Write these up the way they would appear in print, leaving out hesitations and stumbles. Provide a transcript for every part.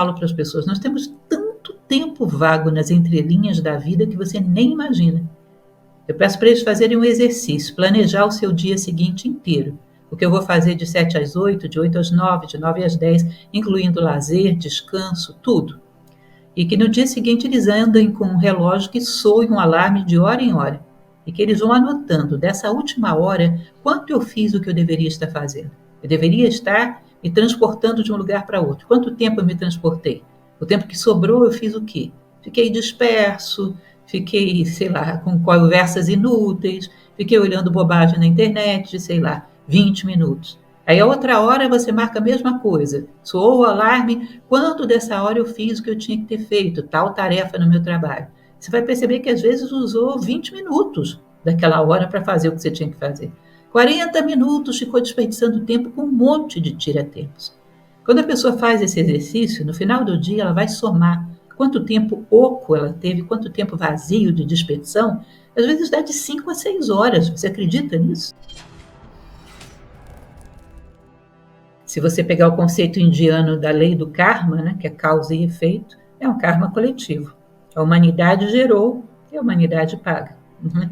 falo para as pessoas, nós temos tanto tempo vago nas entrelinhas da vida que você nem imagina. Eu peço para eles fazerem um exercício, planejar o seu dia seguinte inteiro. O que eu vou fazer de 7 às 8, de 8 às 9, de 9 às 10, incluindo lazer, descanso, tudo. E que no dia seguinte eles andem com um relógio que soe um alarme de hora em hora. E que eles vão anotando dessa última hora quanto eu fiz o que eu deveria estar fazendo. Eu deveria estar me transportando de um lugar para outro. Quanto tempo eu me transportei? O tempo que sobrou eu fiz o quê? Fiquei disperso, fiquei, sei lá, com conversas inúteis, fiquei olhando bobagem na internet, sei lá, 20 minutos. Aí a outra hora você marca a mesma coisa. Soou o alarme, quanto dessa hora eu fiz o que eu tinha que ter feito, tal tarefa no meu trabalho. Você vai perceber que às vezes usou 20 minutos daquela hora para fazer o que você tinha que fazer. 40 minutos ficou desperdiçando tempo com um monte de tira-tempos. Quando a pessoa faz esse exercício, no final do dia ela vai somar quanto tempo oco ela teve, quanto tempo vazio de dispersão. Às vezes dá de 5 a 6 horas. Você acredita nisso? Se você pegar o conceito indiano da lei do karma, né, que é causa e efeito, é um karma coletivo. A humanidade gerou e a humanidade paga. Uhum.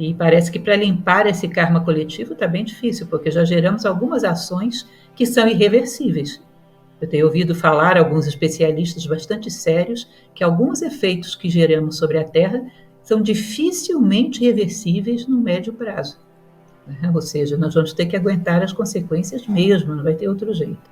E parece que para limpar esse karma coletivo está bem difícil, porque já geramos algumas ações que são irreversíveis. Eu tenho ouvido falar, alguns especialistas bastante sérios, que alguns efeitos que geramos sobre a Terra são dificilmente reversíveis no médio prazo. Ou seja, nós vamos ter que aguentar as consequências mesmo, não vai ter outro jeito.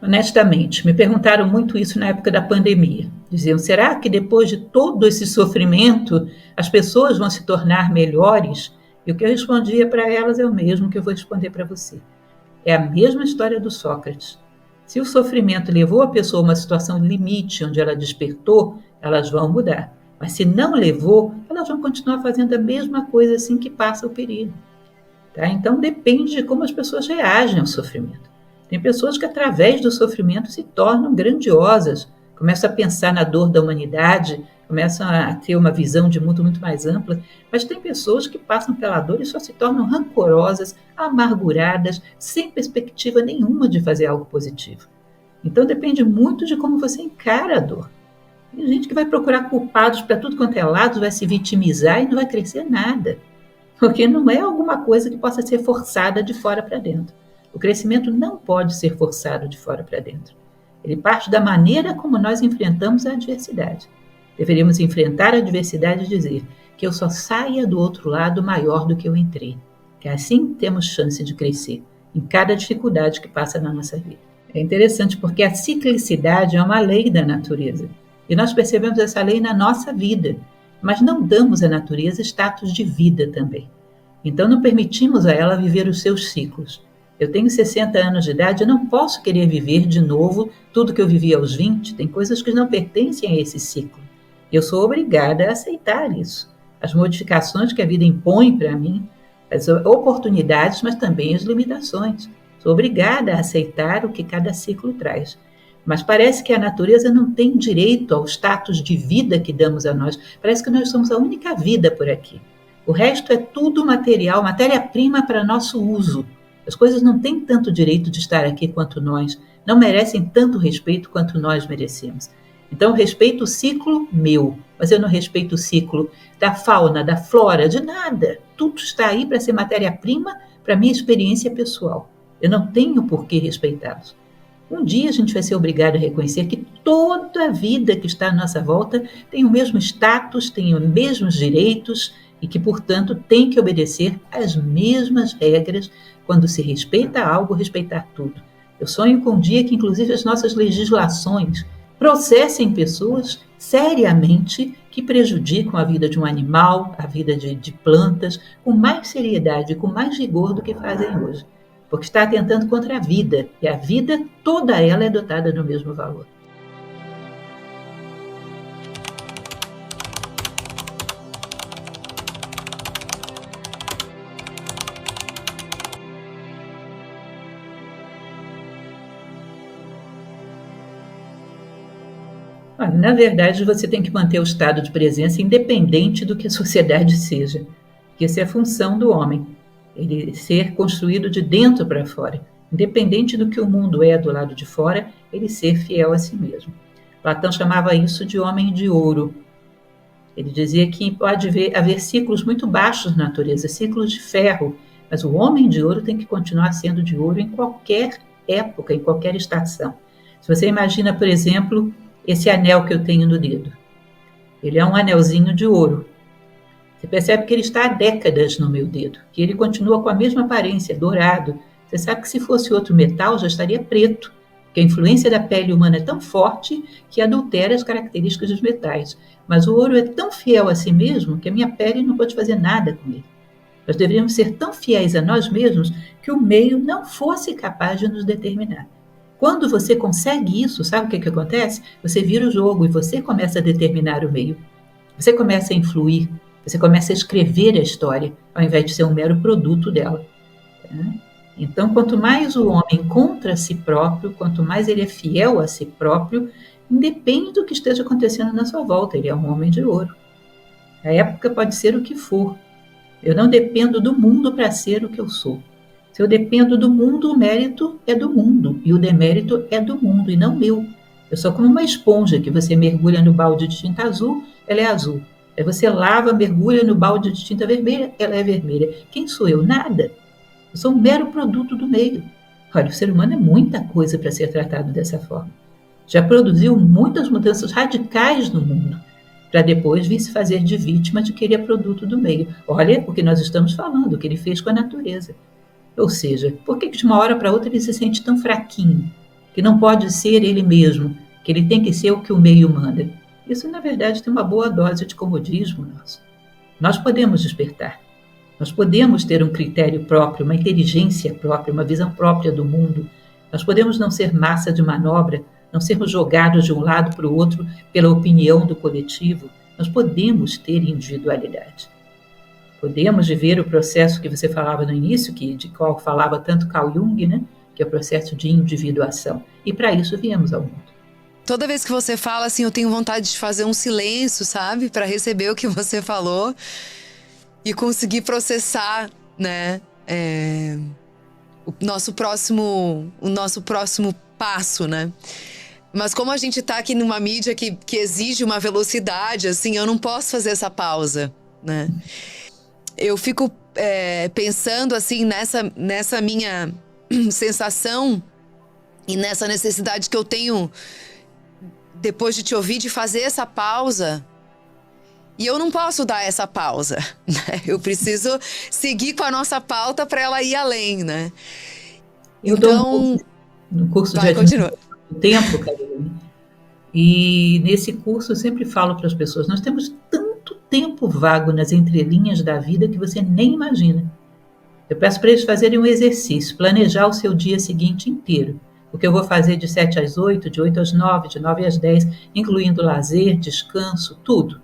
Honestamente, me perguntaram muito isso na época da pandemia. Diziam, será que depois de todo esse sofrimento as pessoas vão se tornar melhores? E o que eu respondia para elas é o mesmo que eu vou responder para você. É a mesma história do Sócrates. Se o sofrimento levou a pessoa a uma situação limite, onde ela despertou, elas vão mudar. Mas se não levou, elas vão continuar fazendo a mesma coisa assim que passa o perigo. Tá? Então depende de como as pessoas reagem ao sofrimento. Tem pessoas que, através do sofrimento, se tornam grandiosas, começam a pensar na dor da humanidade, começam a ter uma visão de mundo muito mais ampla, mas tem pessoas que passam pela dor e só se tornam rancorosas, amarguradas, sem perspectiva nenhuma de fazer algo positivo. Então depende muito de como você encara a dor. Tem gente que vai procurar culpados para tudo quanto é lado, vai se vitimizar e não vai crescer nada, porque não é alguma coisa que possa ser forçada de fora para dentro. O crescimento não pode ser forçado de fora para dentro. Ele parte da maneira como nós enfrentamos a adversidade. Deveríamos enfrentar a adversidade e dizer que eu só saia do outro lado maior do que eu entrei. Que assim temos chance de crescer em cada dificuldade que passa na nossa vida. É interessante porque a ciclicidade é uma lei da natureza. E nós percebemos essa lei na nossa vida, mas não damos à natureza status de vida também. Então não permitimos a ela viver os seus ciclos. Eu tenho 60 anos de idade, eu não posso querer viver de novo tudo que eu vivi aos 20, tem coisas que não pertencem a esse ciclo. Eu sou obrigada a aceitar isso. As modificações que a vida impõe para mim, as oportunidades, mas também as limitações. Sou obrigada a aceitar o que cada ciclo traz. Mas parece que a natureza não tem direito ao status de vida que damos a nós. Parece que nós somos a única vida por aqui. O resto é tudo material, matéria-prima para nosso uso. As coisas não têm tanto direito de estar aqui quanto nós, não merecem tanto respeito quanto nós merecemos. Então, eu respeito o ciclo meu, mas eu não respeito o ciclo da fauna, da flora, de nada. Tudo está aí para ser matéria-prima para a minha experiência pessoal. Eu não tenho por que respeitá-los. Um dia a gente vai ser obrigado a reconhecer que toda a vida que está à nossa volta tem o mesmo status, tem os mesmos direitos e que, portanto, tem que obedecer às mesmas regras. Quando se respeita algo, respeitar tudo. Eu sonho com um dia que, inclusive, as nossas legislações processem pessoas seriamente que prejudicam a vida de um animal, a vida de plantas, com mais seriedade, com mais rigor do que fazem hoje. Porque está atentando contra a vida, e a vida, toda ela é dotada do mesmo valor. Olha, na verdade, você tem que manter o estado de presença independente do que a sociedade seja. Que essa é a função do homem, ele ser construído de dentro para fora. Independente do que o mundo é do lado de fora, ele ser fiel a si mesmo. Platão chamava isso de homem de ouro. Ele dizia que pode haver ciclos muito baixos na natureza, ciclos de ferro, mas o homem de ouro tem que continuar sendo de ouro em qualquer época, em qualquer estação. Se você imagina, por exemplo, esse anel que eu tenho no dedo. Ele é um anelzinho de ouro. Você percebe que ele está há décadas no meu dedo, que ele continua com a mesma aparência, dourado. Você sabe que se fosse outro metal já estaria preto, porque a influência da pele humana é tão forte que adultera as características dos metais. Mas o ouro é tão fiel a si mesmo que a minha pele não pode fazer nada com ele. Nós deveríamos ser tão fiéis a nós mesmos que o meio não fosse capaz de nos determinar. Quando você consegue isso, sabe o que acontece? Você vira o jogo e você começa a determinar o meio. Você começa a influir, você começa a escrever a história, ao invés de ser um mero produto dela. Então, quanto mais o homem encontra a si próprio, quanto mais ele é fiel a si próprio, independe do que esteja acontecendo na sua volta, ele é um homem de ouro. A época pode ser o que for. Eu não dependo do mundo para ser o que eu sou. Se eu dependo do mundo, o mérito é do mundo e o demérito é do mundo e não meu. Eu sou como uma esponja que você mergulha no balde de tinta azul, ela é azul. Aí você lava, mergulha no balde de tinta vermelha, ela é vermelha. Quem sou eu? Nada. Eu sou um mero produto do meio. Olha, o ser humano é muita coisa para ser tratado dessa forma. Já produziu muitas mudanças radicais no mundo, para depois vir se fazer de vítima de que ele é produto do meio. Olha o que nós estamos falando, o que ele fez com a natureza. Ou seja, por que de uma hora para outra ele se sente tão fraquinho, que não pode ser ele mesmo, que ele tem que ser o que o meio manda? Isso, na verdade, tem uma boa dose de comodismo nosso. Nós podemos despertar. Nós podemos ter um critério próprio, uma inteligência própria, uma visão própria do mundo. Nós podemos não ser massa de manobra, não sermos jogados de um lado para o outro pela opinião do coletivo. Nós podemos ter individualidade. Podemos viver o processo que você falava no início, de qual falava tanto Carl Jung, né? Que é o processo de individuação. E para isso viemos ao mundo. Toda vez que você fala, assim, eu tenho vontade de fazer um silêncio, sabe? Para receber o que você falou e conseguir processar, né? O nosso próximo passo, né? Mas como a gente tá aqui numa mídia que exige uma velocidade, assim, eu não posso fazer essa pausa, né? Eu fico pensando, assim, nessa minha sensação e nessa necessidade que eu tenho, depois de te ouvir, de fazer essa pausa. E eu não posso dar essa pausa, né? Eu preciso seguir com a nossa pauta para ela ir além, né? Então, no curso de administração do tempo, Carolina, e nesse curso eu sempre falo para as pessoas, nós temos tanto tempo vago nas entrelinhas da vida que você nem imagina. Eu peço para eles fazerem um exercício, planejar o seu dia seguinte inteiro. O que eu vou fazer de 7 às 8, de 8 às 9, de 9 às 10, incluindo lazer, descanso, tudo.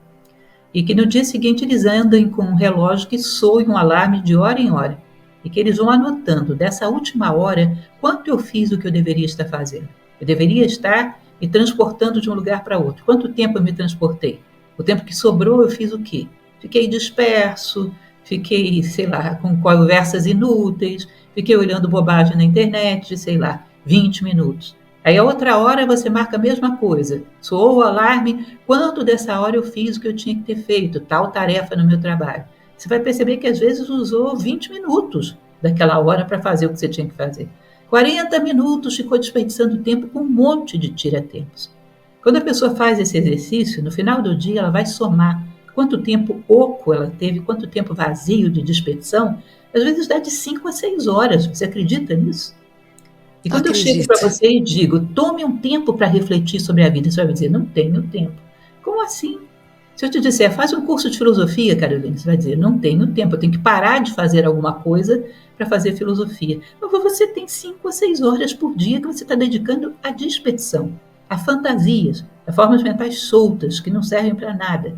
E que no dia seguinte eles andem com um relógio que soe um alarme de hora em hora. E que eles vão anotando, dessa última hora, quanto eu fiz o que eu deveria estar fazendo. Eu deveria estar me transportando de um lugar para outro. Quanto tempo eu me transportei? O tempo que sobrou eu fiz o quê? Fiquei disperso, fiquei, sei lá, com conversas inúteis, fiquei olhando bobagem na internet, sei lá, 20 minutos. Aí a outra hora você marca a mesma coisa. Soou o alarme, quanto dessa hora eu fiz o que eu tinha que ter feito, tal tarefa no meu trabalho. Você vai perceber que às vezes usou 20 minutos daquela hora para fazer o que você tinha que fazer. 40 minutos ficou desperdiçando tempo com um monte de tiratempos. Quando a pessoa faz esse exercício, no final do dia ela vai somar quanto tempo oco ela teve, quanto tempo vazio de dispersão. Às vezes dá de 5 a 6 horas. Você acredita nisso? E quando eu chego para você e digo, tome um tempo para refletir sobre a vida, você vai dizer, não tenho tempo. Como assim? Se eu te disser, faz um curso de filosofia, Carolina, você vai dizer, não tenho tempo, eu tenho que parar de fazer alguma coisa para fazer filosofia. Mas você tem 5 a 6 horas por dia que você está dedicando à dispersão, a fantasias, a formas mentais soltas que não servem para nada.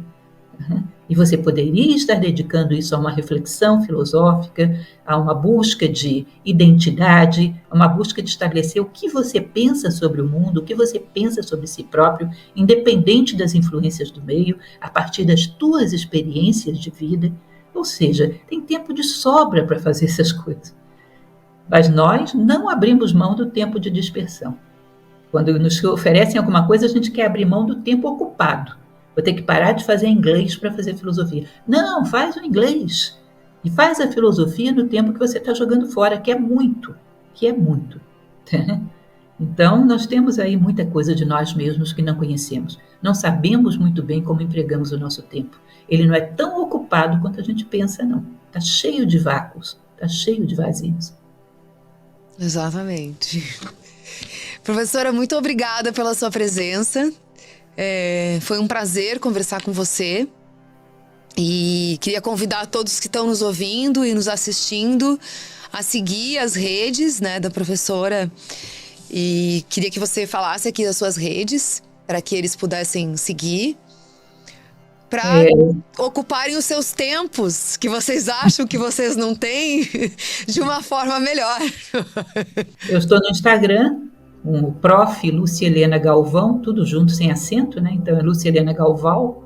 E você poderia estar dedicando isso a uma reflexão filosófica, a uma busca de identidade, a uma busca de estabelecer o que você pensa sobre o mundo, o que você pensa sobre si próprio, independente das influências do meio, a partir das tuas experiências de vida. Ou seja, tem tempo de sobra para fazer essas coisas. Mas nós não abrimos mão do tempo de dispersão. Quando nos oferecem alguma coisa, a gente quer abrir mão do tempo ocupado. Vou ter que parar de fazer inglês para fazer filosofia. Não, faz o inglês. E faz a filosofia no tempo que você está jogando fora, que é muito. Que é muito. Então, nós temos aí muita coisa de nós mesmos que não conhecemos. Não sabemos muito bem como empregamos o nosso tempo. Ele não é tão ocupado quanto a gente pensa, não. Está cheio de vácuos, está cheio de vazios. Exatamente. Professora, muito obrigada pela sua presença. Foi um prazer conversar com você. E queria convidar todos que estão nos ouvindo e nos assistindo a seguir as redes, né, da professora. E queria que você falasse aqui das suas redes, para que eles pudessem seguir, para ocuparem os seus tempos, que vocês acham que vocês não têm, de uma forma melhor. Eu estou no Instagram, o Prof. Lúcia Helena Galvão, tudo junto, sem acento, né? Então é Lúcia Helena Galvão.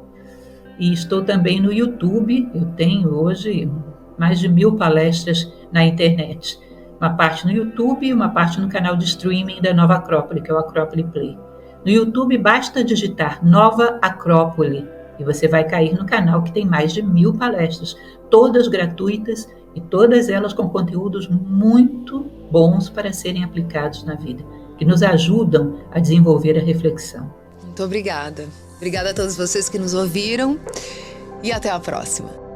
E estou também no YouTube. Eu tenho hoje mais de 1000 palestras na internet. Uma parte no YouTube e uma parte no canal de streaming da Nova Acrópole, que é o Acrópole Play. No YouTube basta digitar Nova Acrópole e você vai cair no canal que tem mais de 1000 palestras, todas gratuitas e todas elas com conteúdos muito bons para serem aplicados na vida, que nos ajudam a desenvolver a reflexão. Muito obrigada. Obrigada a todos vocês que nos ouviram e até a próxima.